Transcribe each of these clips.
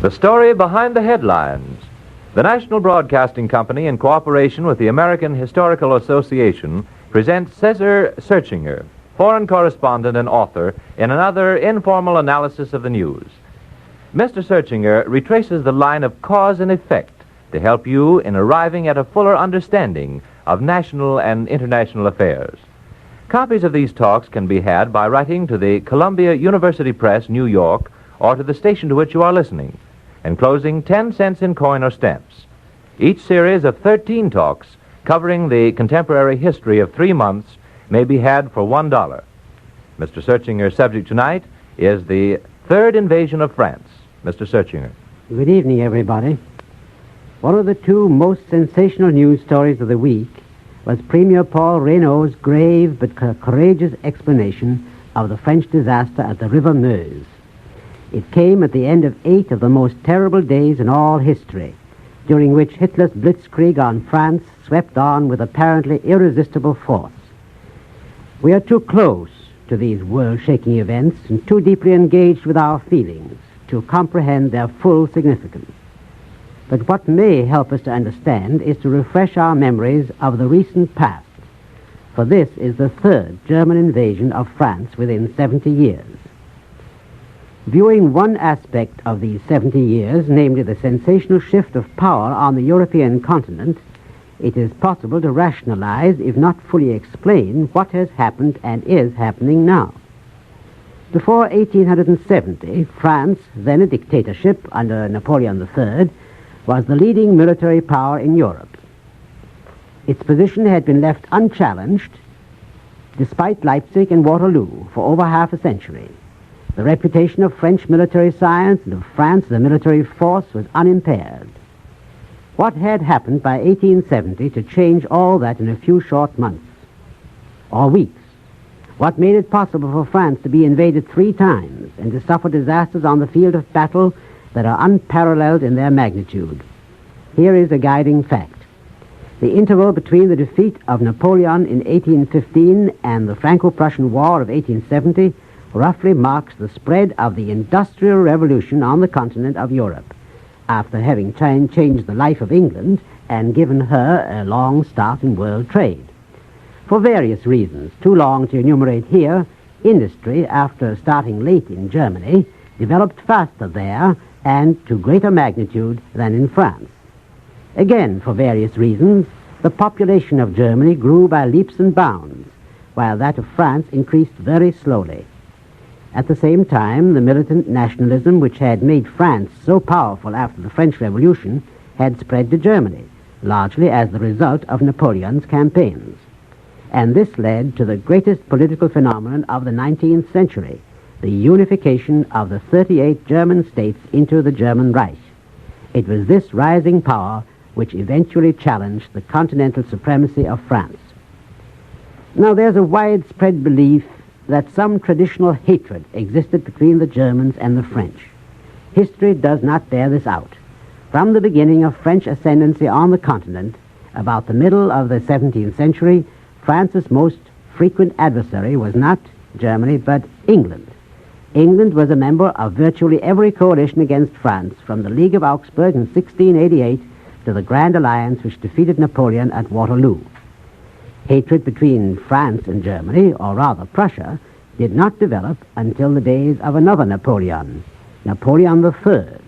The story behind the headlines. The National Broadcasting Company, in cooperation with the American Historical Association, presents Cesar Searchinger, foreign correspondent and author, in another informal analysis of the news. Mr. Searchinger retraces the line of cause and effect to help you in arriving at a fuller understanding of national and international affairs. Copies of these talks can be had by writing to the Columbia University Press, New York, or to the station to which you are listening, enclosing 10 cents in coin or stamps. Each series of 13 talks covering the contemporary history of 3 months may be had for $1. Mr. Searchinger's subject tonight is the third invasion of France. Mr. Searchinger. Good evening, everybody. One of the two most sensational news stories of the week was Premier Paul Reynaud's grave but courageous explanation of the French disaster at the River Meuse. It came at the end of 8 of the most terrible days in all history, during which Hitler's blitzkrieg on France swept on with apparently irresistible force. We are too close to these world-shaking events and too deeply engaged with our feelings to comprehend their full significance. But what may help us to understand is to refresh our memories of the recent past, for this is the third German invasion of France within 70 years. Viewing one aspect of these 70 years, namely the sensational shift of power on the European continent, it is possible to rationalize, if not fully explain, what has happened and is happening now. Before 1870, France, then a dictatorship under Napoleon III, was the leading military power in Europe. Its position had been left unchallenged, despite Leipzig and Waterloo, for over half a century. The reputation of French military science and of France as a military force was unimpaired. What had happened by 1870 to change all that in a few short months or weeks? What made it possible for France to be invaded 3 times and to suffer disasters on the field of battle that are unparalleled in their magnitude? Here is a guiding fact. The interval between the defeat of Napoleon in 1815 and the Franco-Prussian War of 1870 roughly marks the spread of the Industrial Revolution on the continent of Europe, after having changed the life of England and given her a long start in world trade. For various reasons, too long to enumerate here, industry, after starting late in Germany, developed faster there and to greater magnitude than in France. Again, for various reasons, the population of Germany grew by leaps and bounds, while that of France increased very slowly. At the same time, the militant nationalism which had made France so powerful after the French Revolution had spread to Germany, largely as the result of Napoleon's campaigns. And this led to the greatest political phenomenon of the 19th century, the unification of the 38 German states into the German Reich. It was this rising power which eventually challenged the continental supremacy of France. Now, there's a widespread belief that some traditional hatred existed between the Germans and the French. History does not bear this out. From the beginning of French ascendancy on the continent, about the middle of the 17th century, France's most frequent adversary was not Germany, but England. England was a member of virtually every coalition against France, from the League of Augsburg in 1688 to the Grand Alliance which defeated Napoleon at Waterloo. Hatred between France and Germany, or rather Prussia, did not develop until the days of another Napoleon, Napoleon III,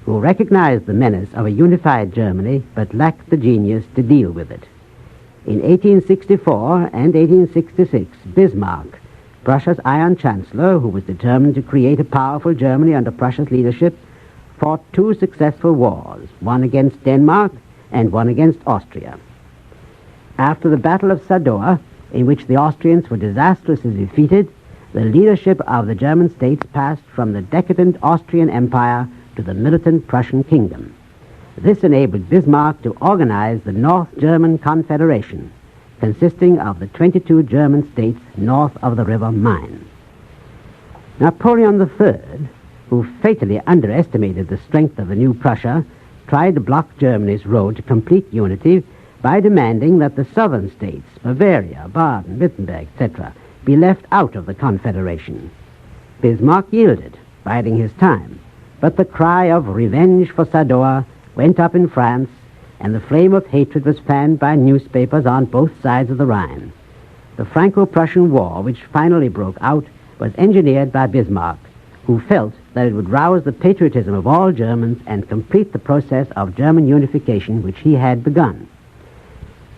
who recognized the menace of a unified Germany but lacked the genius to deal with it. In 1864 and 1866, Bismarck, Prussia's Iron Chancellor, who was determined to create a powerful Germany under Prussia's leadership, fought 2 successful wars, one against Denmark and one against Austria. After the Battle of Sadowa, in which the Austrians were disastrously defeated, the leadership of the German states passed from the decadent Austrian Empire to the militant Prussian kingdom. This enabled Bismarck to organize the North German Confederation, consisting of the 22 German states north of the River Main. Napoleon III, who fatally underestimated the strength of the new Prussia, tried to block Germany's road to complete unity by demanding that the southern states, Bavaria, Baden, Württemberg, etc., be left out of the Confederation. Bismarck yielded, biding his time, But the cry of revenge for Sadowa went up in France, and the flame of hatred was fanned by newspapers on both sides of the Rhine. The Franco-Prussian War, which finally broke out, was engineered by Bismarck, who felt that it would rouse the patriotism of all Germans and complete the process of German unification which he had begun.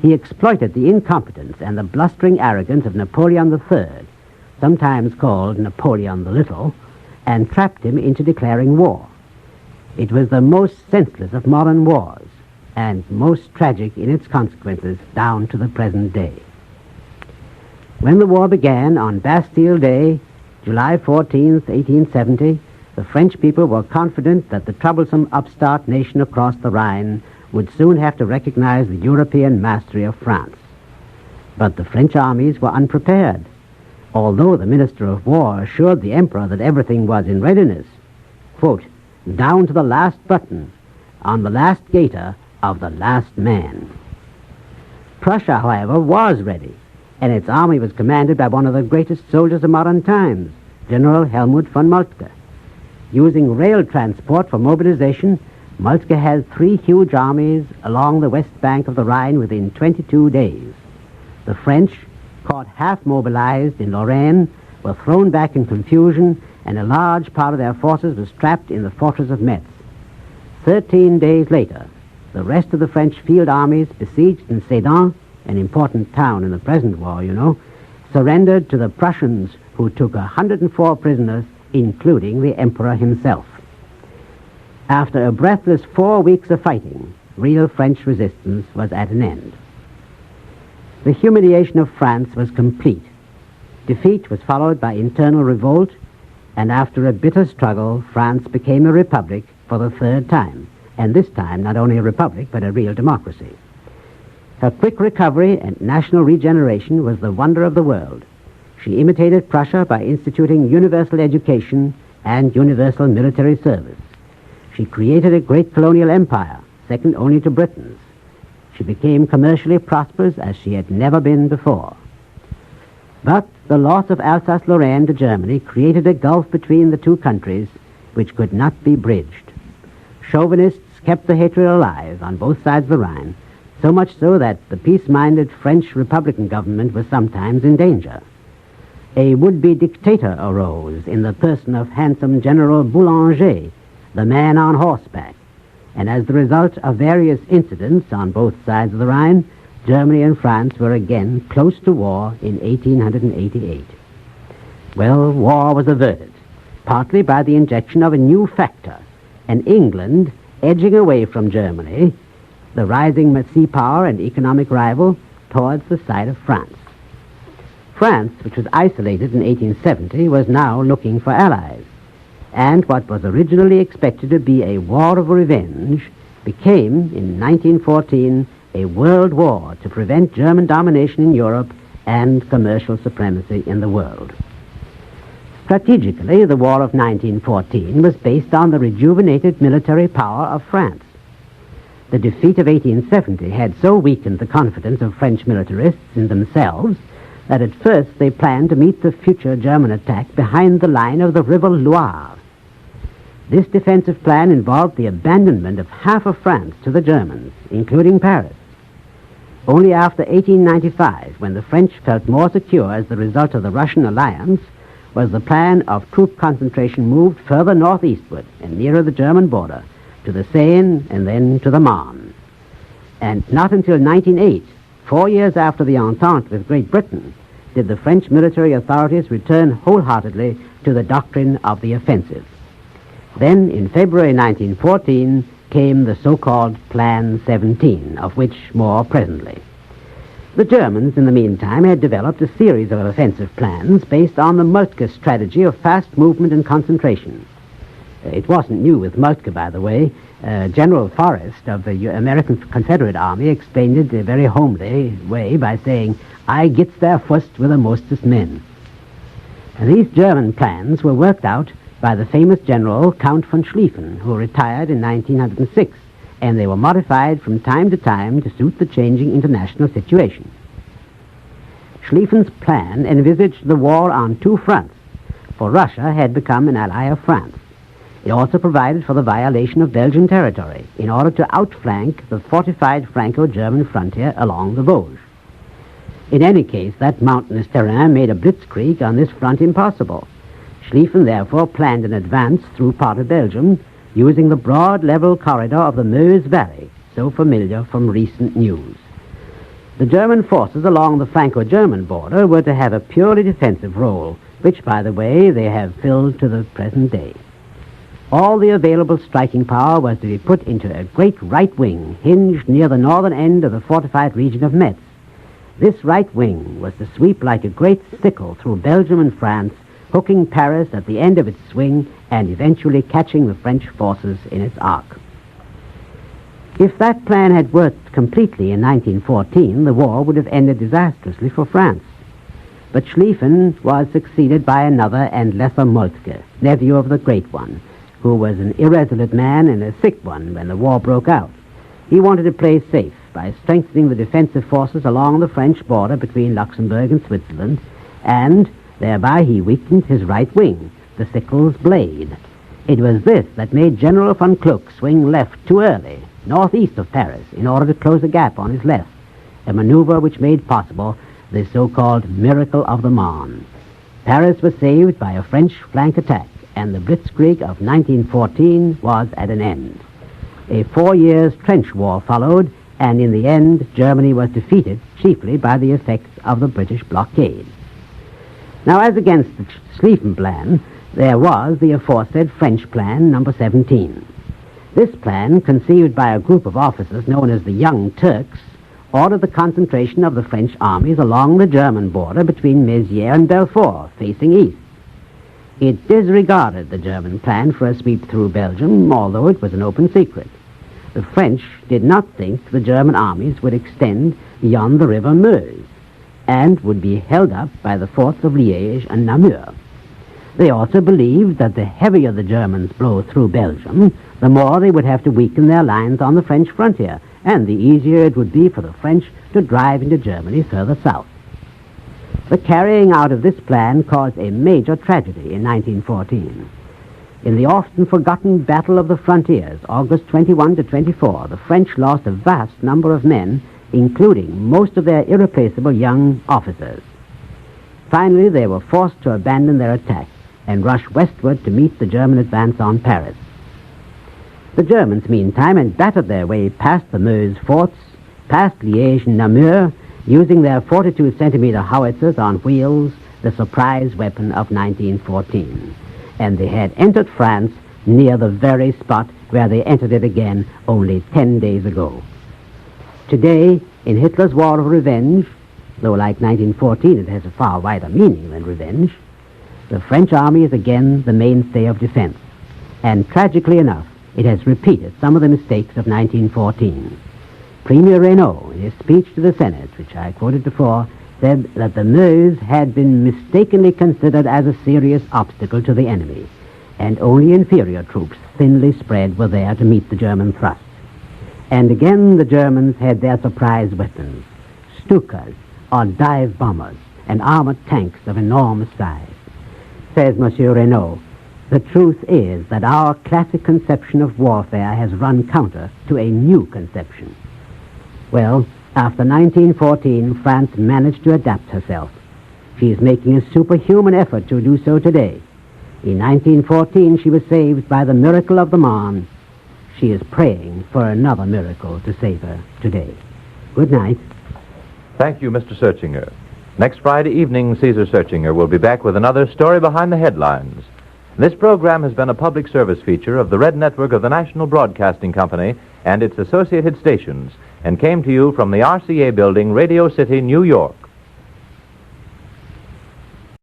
He exploited the incompetence and the blustering arrogance of Napoleon III, sometimes called Napoleon the Little, and trapped him into declaring war. It was the most senseless of modern wars, and most tragic in its consequences down to the present day. When the war began on Bastille Day, July 14th, 1870, the French people were confident that the troublesome upstart nation across the Rhine would soon have to recognize the European mastery of France. But the French armies were unprepared, although the Minister of War assured the Emperor that everything was in readiness, quote, down to the last button, on the last gaiter of the last man. Prussia, however, was ready, and its army was commanded by one of the greatest soldiers of modern times, General Helmut von Moltke. Using rail transport for mobilization, Moltke had 3 huge armies along the west bank of the Rhine within 22 days. The French, caught half mobilized in Lorraine, were thrown back in confusion, and a large part of their forces was trapped in the fortress of Metz. 13 days later, the rest of the French field armies besieged in Sedan, an important town in the present war, surrendered to the Prussians, who took 104 prisoners, including the Emperor himself. After a breathless 4 weeks of fighting, real French resistance was at an end. The humiliation of France was complete. Defeat was followed by internal revolt, and after a bitter struggle, France became a republic for the 3rd time, and this time not only a republic, but a real democracy. Her quick recovery and national regeneration was the wonder of the world. She imitated Prussia by instituting universal education and universal military service. She created a great colonial empire, second only to Britain's. She became commercially prosperous as she had never been before. But the loss of Alsace-Lorraine to Germany created a gulf between the two countries which could not be bridged. Chauvinists kept the hatred alive on both sides of the Rhine, so much so that the peace-minded French Republican government was sometimes in danger. A would-be dictator arose in the person of handsome General Boulanger, the man on horseback, and as the result of various incidents on both sides of the Rhine, Germany and France were again close to war in 1888. Well, war was averted, partly by the injection of a new factor, and England, edging away from Germany, the rising sea power and economic rival, towards the side of France. France, which was isolated in 1870, was now looking for allies, and what was originally expected to be a war of revenge became, in 1914, a world war to prevent German domination in Europe and commercial supremacy in the world. Strategically, the War of 1914 was based on the rejuvenated military power of France. The defeat of 1870 had so weakened the confidence of French militarists in themselves that at first they planned to meet the future German attack behind the line of the river Loire. This defensive plan involved the abandonment of half of France to the Germans, including Paris. Only after 1895, when the French felt more secure as the result of the Russian alliance, was the plan of troop concentration moved further northeastward and nearer the German border, to the Seine and then to the Marne. And not until 1908, 4 years after the Entente with Great Britain, did the French military authorities return wholeheartedly to the doctrine of the offensive. Then, in February 1914, came the so-called Plan 17, of which more presently. The Germans, in the meantime, had developed a series of offensive plans based on the Moltke strategy of fast movement and concentration. It wasn't new with Moltke, by the way. General Forrest of the American Confederate Army explained it a very homely way by saying, "I gets there first with the mostest men." And these German plans were worked out by the famous General Count von Schlieffen, who retired in 1906, and they were modified from time to time to suit the changing international situation. Schlieffen's plan envisaged the war on two fronts, for Russia had become an ally of France. It also provided for the violation of Belgian territory in order to outflank the fortified Franco-German frontier along the Vosges. In any case, that mountainous terrain made a blitzkrieg on this front impossible. Schlieffen therefore planned an advance through part of Belgium using the broad level corridor of the Meuse Valley, so familiar from recent news. The German forces along the Franco-German border were to have a purely defensive role, which, by the way, they have filled to the present day. All the available striking power was to be put into a great right wing hinged near the northern end of the fortified region of Metz. This right wing was to sweep like a great sickle through Belgium and France, hooking Paris at the end of its swing and eventually catching the French forces in its arc. If that plan had worked completely in 1914, the war would have ended disastrously for France. But Schlieffen was succeeded by another and lesser Moltke, nephew of the Great One, who was an irresolute man and a sick one when the war broke out. He wanted to play safe by strengthening the defensive forces along the French border between Luxembourg and Switzerland, and thereby he weakened his right wing, the sickle's blade. It was this that made General von Kluck swing left too early, northeast of Paris, in order to close a gap on his left, a maneuver which made possible the so-called Miracle of the Marne. Paris was saved by a French flank attack, and the Blitzkrieg of 1914 was at an end. A 4 years trench war followed, and in the end, Germany was defeated chiefly by the effects of the British blockade. Now, as against the Schlieffen plan, there was the aforesaid French Plan No. 17. This plan, conceived by a group of officers known as the Young Turks, ordered the concentration of the French armies along the German border between Mézières and Belfort, facing east. It disregarded the German plan for a sweep through Belgium, although it was an open secret. The French did not think the German armies would extend beyond the river Meuse and would be held up by the forts of Liège and Namur. They also believed that the heavier the Germans blow through Belgium, the more they would have to weaken their lines on the French frontier, and the easier it would be for the French to drive into Germany further south. The carrying out of this plan caused a major tragedy in 1914. In the often forgotten Battle of the Frontiers, August 21 to 24, the French lost a vast number of men, including most of their irreplaceable young officers. Finally, they were forced to abandon their attack and rush westward to meet the German advance on Paris. The Germans, meantime, had battered their way past the Meuse forts, past Liège and Namur, using their 42-centimeter howitzers on wheels, the surprise weapon of 1914. And they had entered France near the very spot where they entered it again only 10 days ago. Today, in Hitler's war of revenge, though like 1914 it has a far wider meaning than revenge, the French army is again the mainstay of defense. And tragically enough, it has repeated some of the mistakes of 1914. Premier Reynaud, in his speech to the Senate, which I quoted before, said that the Meuse had been mistakenly considered as a serious obstacle to the enemy, and only inferior troops, thinly spread, were there to meet the German thrusts. And again the Germans had their surprise weapons, Stukas, or dive bombers, and armored tanks of enormous size. Says Monsieur Reynaud, the truth is that our classic conception of warfare has run counter to a new conception. Well, after 1914, France managed to adapt herself. She is making a superhuman effort to do so today. In 1914, she was saved by the miracle of the Marne. She is praying for another miracle to save her today. Good night. Thank you, Mr. Searchinger. Next Friday evening, Caesar Searchinger will be back with another story behind the headlines. This program has been a public service feature of the Red Network of the National Broadcasting Company and its associated stations, and came to you from the RCA Building, Radio City, New York.